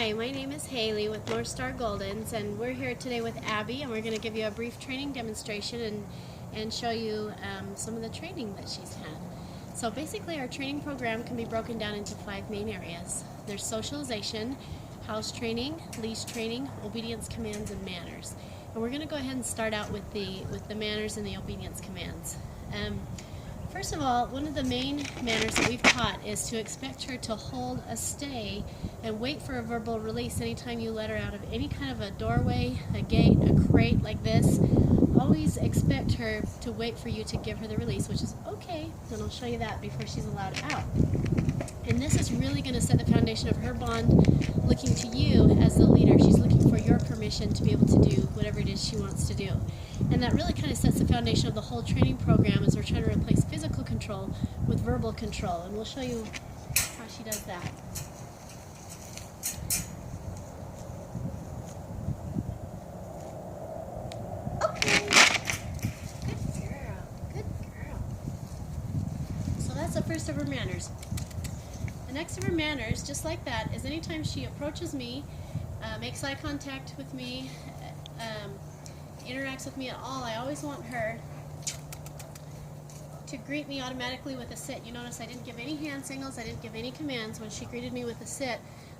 Hi, my name is Haley with North Star Goldens, and we're here today with Abby, and we're going to give you a brief training demonstration and show you some of the training that she's had. So basically our training program can be broken down into 5 main areas. There's socialization, house training, leash training, obedience commands, and manners. And we're going to go ahead and start out with the manners and the obedience commands. First of all, one of the main manners that we've taught is to expect her to hold a stay and wait for a verbal release anytime you let her out of any kind of a doorway, a gate, a crate like this. Always expect her to wait for you to give her the release, which is okay, and I'll show you that before she's allowed out. And this is really going to set the foundation of her bond looking to you as the leader. She's looking for your permission to be able to do whatever it is she wants to do. And that really kind of sets the foundation of the whole training program as we're trying to replace physical control with verbal control. And we'll show you how she does that. Okay. Good girl. Good girl. So that's the first of her manners. The next of her manners, just like that, is anytime she approaches me, makes eye contact with me, interacts with me at all, I always want her to greet me automatically with a sit. You notice I didn't give any hand signals, I didn't give any commands when she greeted me with a sit,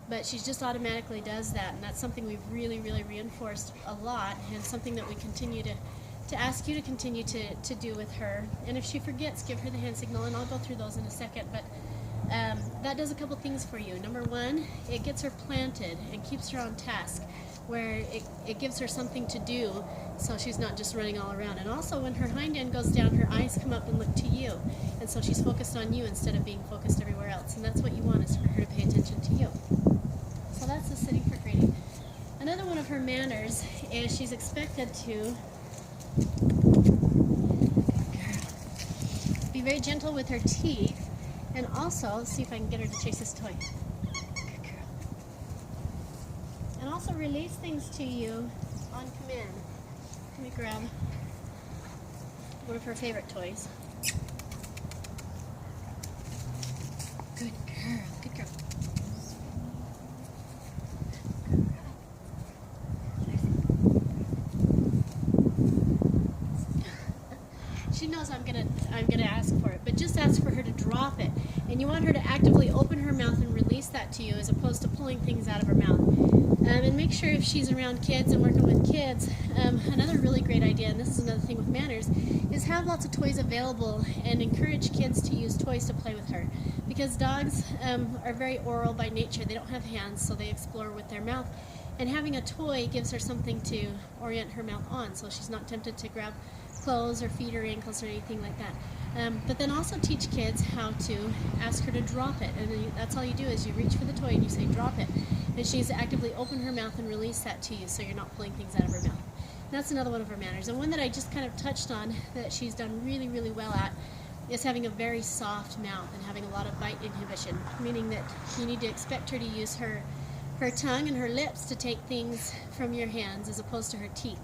but she just automatically does that, and that's something we've really reinforced a lot, and something that we continue to ask you to continue to do with her. And if she forgets, give her the hand signal, and I'll go through those in a second. But that does a couple things for you. Number one, it gets her planted and keeps her on task, where it gives her something to do so she's not just running all around. And also when her hind end goes down, her eyes come up and look to you, and so she's focused on you instead of being focused everywhere else, and that's what you want, is for her to pay attention to you. So that's the sitting for greeting. Another one of her manners is she's expected to be very gentle with her teeth, and also, see if I can get her to chase this toy. Good girl. And also release things to you on command. Let me grab one of her favorite toys. Good girl, good girl. She knows I'm gonna ask for it, but just ask for her to drop it. And you want her to actively open her mouth and release that to you, as opposed to pulling things out of her mouth. And make sure, if she's around kids and working with kids, another really great idea, and this is another thing with manners, is have lots of toys available and encourage kids to use toys to play with her. Because dogs are very oral by nature. They don't have hands, so they explore with their mouth. And having a toy gives her something to orient her mouth on, so she's not tempted to grab clothes or feet or ankles or anything like that. But then also teach kids how to ask her to drop it. And that's all you do, is you reach for the toy and you say, drop it. And she's actively open her mouth and release that to you, so you're not pulling things out of her mouth. And that's another one of her manners. And one that I just kind of touched on that she's done really well at is having a very soft mouth and having a lot of bite inhibition, meaning that you need to expect her to use her tongue and her lips to take things from your hands as opposed to her teeth.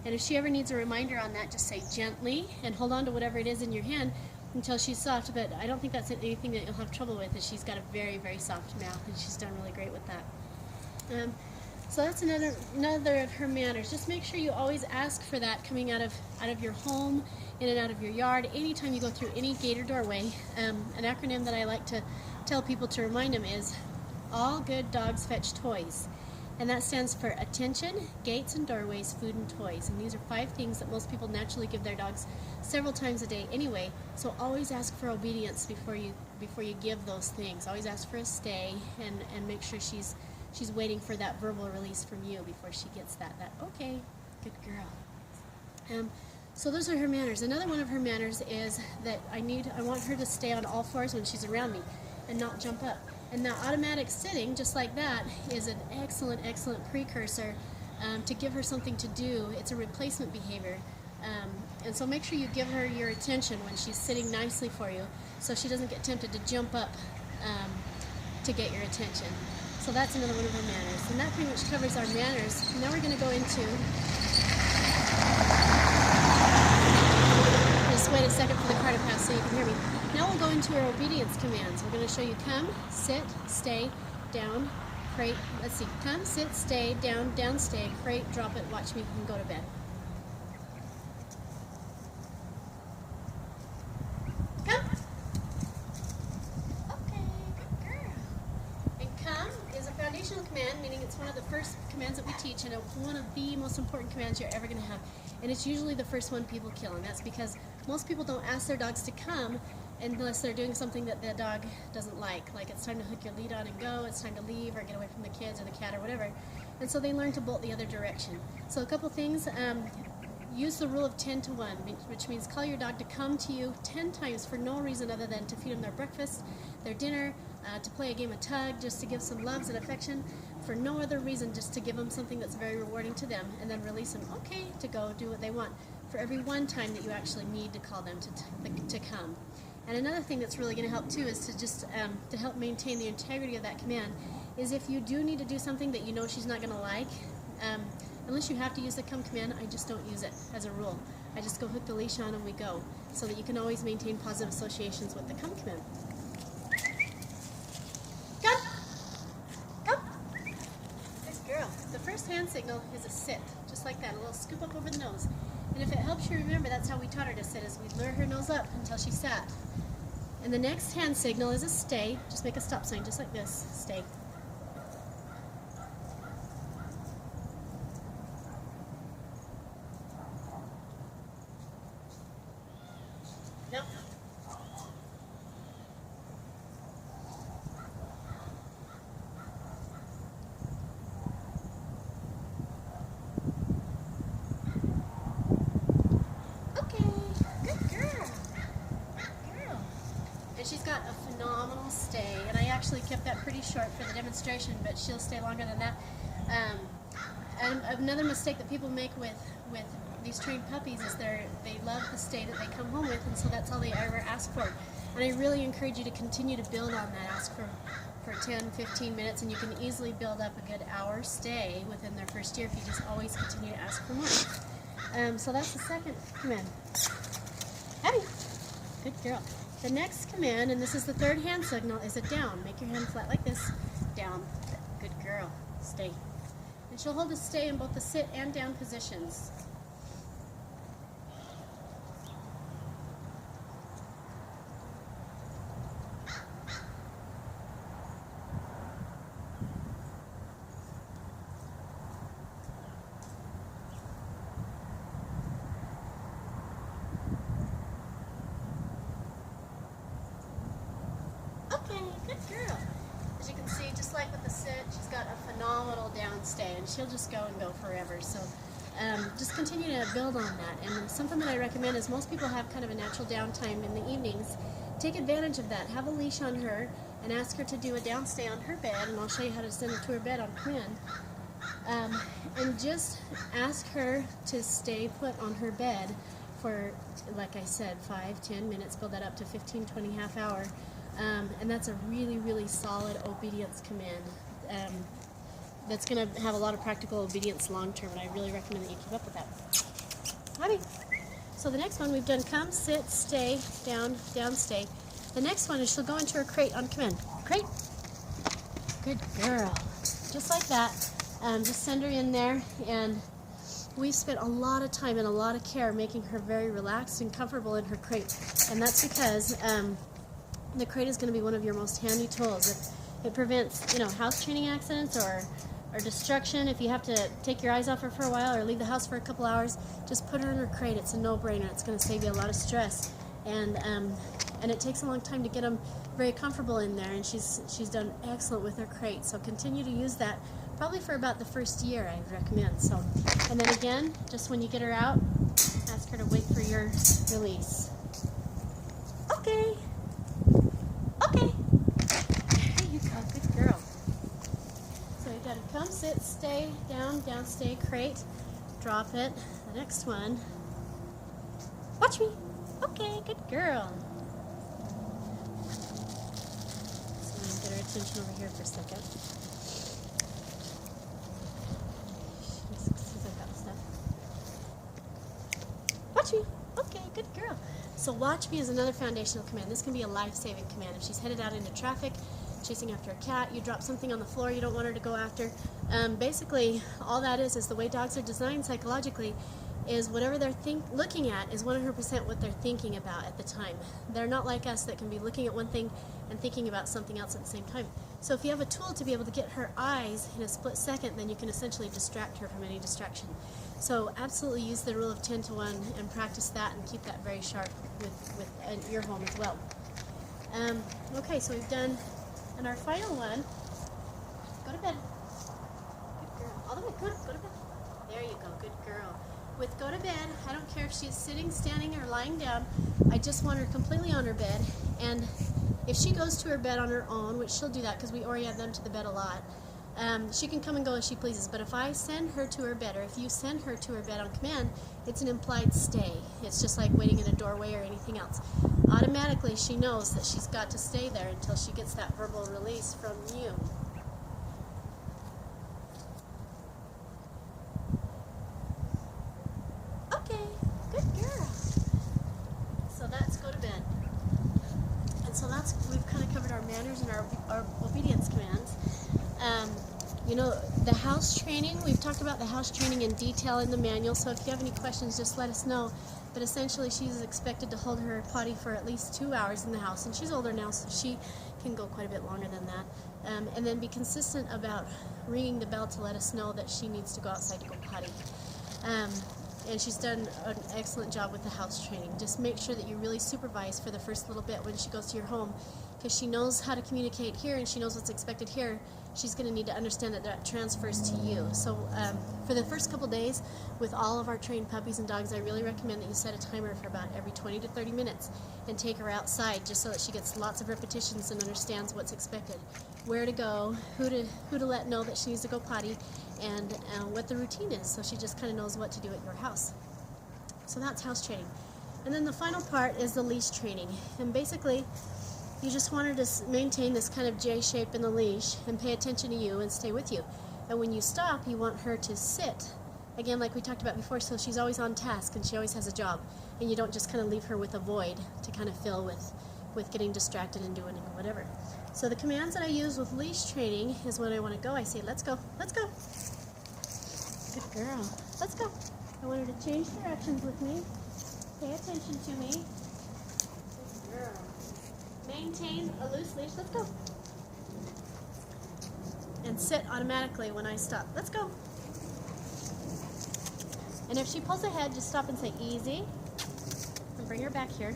And if she ever needs a reminder on that, just say gently and hold on to whatever it is in your hand until she's soft. But I don't think that's anything that you'll have trouble with, is she's got a very soft mouth, and she's done really great with that. So that's another of her manners. Just make sure you always ask for that coming out of your home, in and out of your yard, anytime you go through any gate or doorway. An acronym that I like to tell people to remind them is, all good dogs fetch toys. And that stands for attention, gates and doorways, food and toys. And these are 5 things that most people naturally give their dogs several times a day anyway. So always ask for obedience before you give those things. Always ask for a stay, and make sure she's waiting for that verbal release from you before she gets that okay, good girl. So those are her manners. Another one of her manners is that I want her to stay on all fours when she's around me and not jump up. And now automatic sitting, just like that, is an excellent precursor to give her something to do. It's a replacement behavior. And so make sure you give her your attention when she's sitting nicely for you, so she doesn't get tempted to jump up to get your attention. So that's another one of her manners. And that pretty much covers our manners. Now we're going to go into... Just wait a second for the car to pass so you can hear me. Now we'll go into our obedience commands. We're going to show you come, sit, stay, down, crate. Let's see. Come, sit, stay, down, down, stay, crate, drop it, watch me, and go to bed. Come. Okay, good girl. And come is a foundational command, meaning it's one of the first commands that we teach, and it's one of the most important commands you're ever going to have. And it's usually the first one people kill, and that's because most people don't ask their dogs to come unless they're doing something that the dog doesn't like it's time to hook your lead on and go, it's time to leave or get away from the kids or the cat or whatever. And so they learn to bolt the other direction. So a couple things, use the rule of 10 to 1, which means call your dog to come to you 10 times for no reason other than to feed them their breakfast, their dinner, to play a game of tug, just to give some loves and affection, for no other reason, just to give them something that's very rewarding to them, and then release them, okay, to go do what they want, for every one time that you actually need to call them to come. And another thing that's really going to help too is to just to help maintain the integrity of that command is if you do need to do something that you know she's not going to like, unless you have to use the come command, I just don't use it as a rule. I just go hook the leash on and we go, so that you can always maintain positive associations with the come command. Come! Come! Good girl. The first hand signal is a sit, just like that, a little scoop up over the nose. And if it helps you remember, that's how we taught her to sit, is we'd lure her nose up until she sat. And the next hand signal is a stay. Just make a stop sign, just like this. Stay. Yep. She's got a phenomenal stay, and I actually kept that pretty short for the demonstration, but she'll stay longer than that. And another mistake that people make with these trained puppies is they love the stay that they come home with, and so that's all they ever ask for. And I really encourage you to continue to build on that. Ask for 10, 15 minutes, and you can easily build up a good hour stay within their first year if you just always continue to ask for more. So that's the second command. Abbie, good girl. The next command, and this is the third hand signal, is a down. Make your hand flat like this. Down. Good girl. Stay. And she'll hold a stay in both the sit and down positions. Good girl. As you can see, just like with the sit, she's got a phenomenal down stay, and she'll just go and go forever. So just continue to build on that. And something that I recommend is most people have kind of a natural downtime in the evenings. Take advantage of that. Have a leash on her and ask her to do a down stay on her bed, and I'll show you how to send her to her bed on command. And just ask her to stay put on her bed for, like I said, 5, 10 minutes, build that up to 15, 20, half hour. And that's a really, really solid obedience command that's going to have a lot of practical obedience long term, and I really recommend that you keep up with that. Abbie. So the next one, we've done come, sit, stay, down, down, stay. The next one is she'll go into her crate on command. Crate. Good girl. Just like that. Just send her in there, and we've spent a lot of time and a lot of care making her very relaxed and comfortable in her crate, and that's because the crate is going to be one of your most handy tools. It prevents, house training accidents or destruction. If you have to take your eyes off her for a while or leave the house for a couple hours, just put her in her crate. It's a no-brainer. It's going to save you a lot of stress. And it takes a long time to get them very comfortable in there, and she's done excellent with her crate. So continue to use that probably for about the first year, I recommend. So, and then again, just when you get her out, ask her to wait for your release. Okay. Okay. There you go. Good girl. So we've got to come, sit, stay, down, down, stay, crate, drop it. The next one. Watch me. Okay, good girl. So I'm going to get her attention over here for a second. Watch me. Okay, good girl. So watch me is another foundational command. This can be a life-saving command. If she's headed out into traffic, chasing after a cat, you drop something on the floor you don't want her to go after. Basically, all that is the way dogs are designed psychologically is whatever they're looking at is 100% what they're thinking about at the time. They're not like us that can be looking at one thing and thinking about something else at the same time. So if you have a tool to be able to get her eyes in a split second, then you can essentially distract her from any distraction. So absolutely use the rule of 10 to 1 and practice that and keep that very sharp with your home as well. Okay, so we've done, and our final one, go to bed. Good girl. All the way, come on, go to bed. There you go, good girl. With go to bed, I don't care if she's sitting, standing, or lying down, I just want her completely on her bed, and if she goes to her bed on her own, which she'll do that because we orient them to the bed a lot, she can come and go as she pleases. But if I send her to her bed, or if you send her to her bed on command, it's an implied stay. It's just like waiting in a doorway or anything else. Automatically, she knows that she's got to stay there until she gets that verbal release from you. Okay, good girl. So that's go to bed. And so we've kind of covered our manners and our obedience commands. You know, the house training, we've talked about the house training in detail in the manual, so if you have any questions, just let us know. But essentially, she's expected to hold her potty for at least 2 hours in the house, and she's older now, so she can go quite a bit longer than that. And then be consistent about ringing the bell to let us know that she needs to go outside to go potty. And she's done an excellent job with the house training. Just make sure that you really supervise for the first little bit when she goes to your home, because she knows how to communicate here and she knows what's expected here. She's going to need to understand that that transfers to you. So for the first couple days with all of our trained puppies and dogs, I really recommend that you set a timer for about every 20 to 30 minutes and take her outside just so that she gets lots of repetitions and understands what's expected, where to go, who to let know that she needs to go potty, and what the routine is, so she just kind of knows what to do at your house. So that's house training. And then the final part is the leash training. And basically, you just want her to maintain this kind of J shape in the leash and pay attention to you and stay with you. And when you stop, you want her to sit, again, like we talked about before, so she's always on task and she always has a job. And you don't just kind of leave her with a void to kind of fill with getting distracted and doing whatever. So the commands that I use with leash training is when I want to go, I say, let's go, let's go. Good girl, let's go. I want her to change directions with me. Pay attention to me. Good girl. Maintain a loose leash. Let's go. And sit automatically when I stop. Let's go. And if she pulls ahead, just stop and say easy. And bring her back here.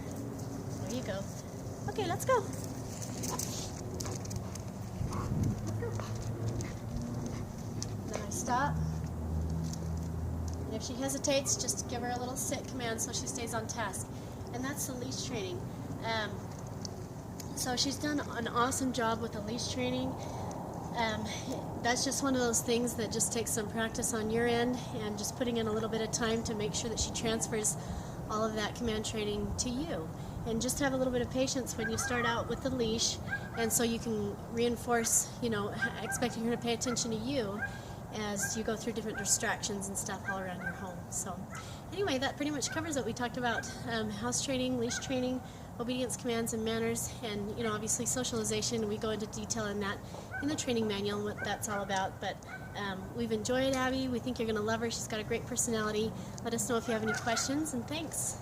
There you go. Okay, let's go. Let's go. Then I stop. And if she hesitates, just give her a little sit command so she stays on task. And that's the leash training. So she's done an awesome job with the leash training. That's just one of those things that just takes some practice on your end and just putting in a little bit of time to make sure that she transfers all of that command training to you. And just have a little bit of patience when you start out with the leash, and so you can reinforce, expecting her to pay attention to you as you go through different distractions and stuff all around your home. So anyway, that pretty much covers it. We talked about house training, leash training, obedience commands and manners, and obviously socialization. We go into detail in that in the training manual and what that's all about. But we've enjoyed Abbie. We think you're going to love her. She's got a great personality. Let us know if you have any questions, and thanks.